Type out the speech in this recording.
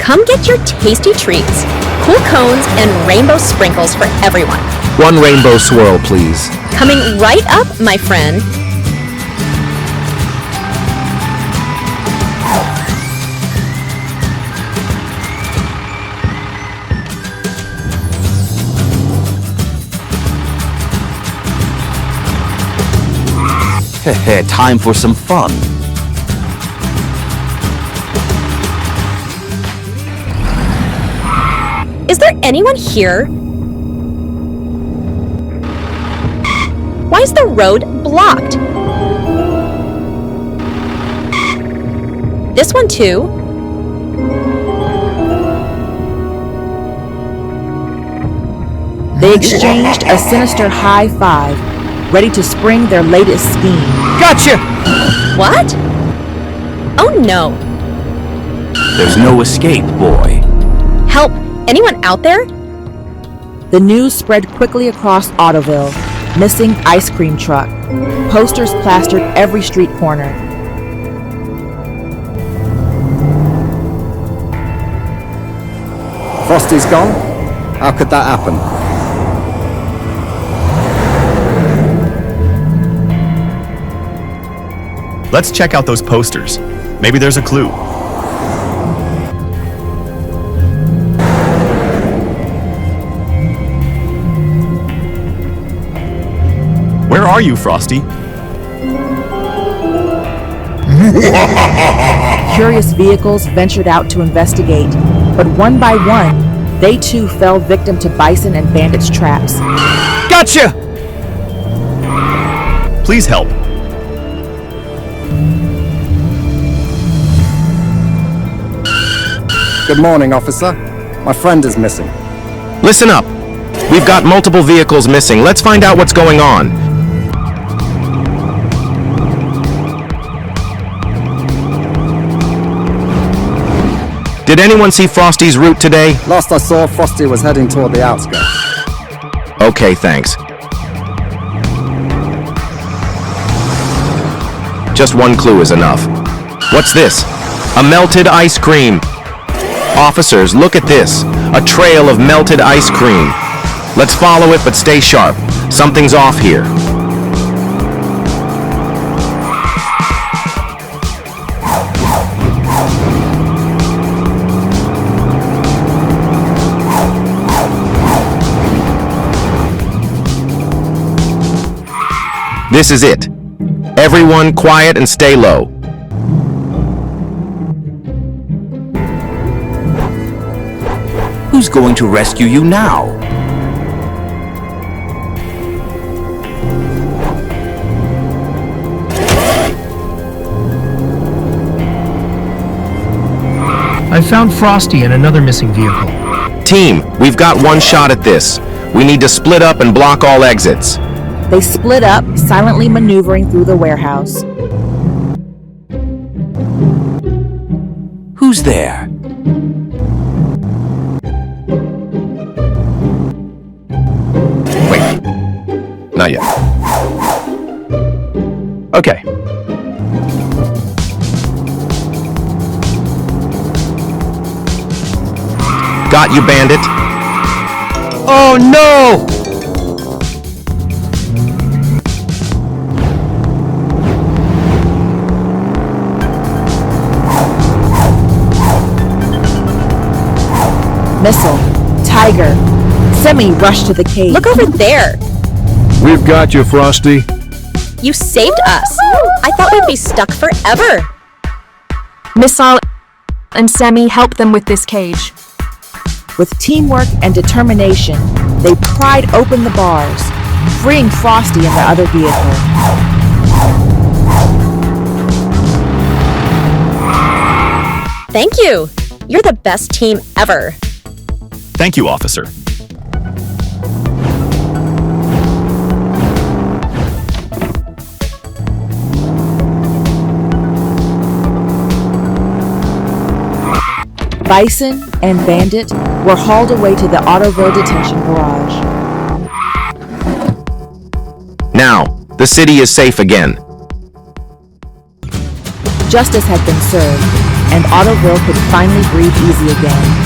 Come get your tasty treats, cool cones, and rainbow sprinkles for everyone. One rainbow swirl, please. Coming right up, my friend. Time for some fun. Is there anyone here? Why is the road blocked? This one too? They exchanged a sinister high five, ready to spring their latest scheme. Gotcha! What? Oh no. There's no escape, boy. Help! Anyone out there? The news spread quickly across Autoville. Missing ice cream truck. Posters plastered every street corner. Frosty's gone? How could that happen? Let's check out those posters. Maybe there's a clue. Where are you, Frosty? Curious vehicles ventured out to investigate, but one by one, they too fell victim to Bison and Bandit's traps. Gotcha! Please help. Good morning, officer. My friend is missing. Listen up. We've got multiple vehicles missing. Let's find out what's going on. Did anyone see Frosty's route today? Last I saw, Frosty was heading toward the outskirts. Okay, thanks. Just one clue is enough. What's this? A melted ice cream. Officers, look at this. A trail of melted ice cream. Let's follow it, but stay sharp. Something's off here. This is it. Everyone quiet and stay low. Who's going to rescue you now? I found Frosty and another missing vehicle. Team, we've got one shot at this. We need to split up and block all exits. They split up, silently maneuvering through the warehouse. Who's there? Wait. Not yet. Okay. Got you, Bandit. Oh no! Missile, Tiger, Semi rushed to the cave. Look over there. We've got you, Frosty. You saved us. I thought we'd be stuck forever. Missile and Semi help them with this cage. With teamwork and determination, they pried open the bars, freeing Frosty and the other vehicle. Thank you. You're the best team ever. Thank you, officer. Bison and Bandit were hauled away to the Autoville detention garage. Now, the city is safe again. Justice had been served. and Autoville could finally breathe easy again.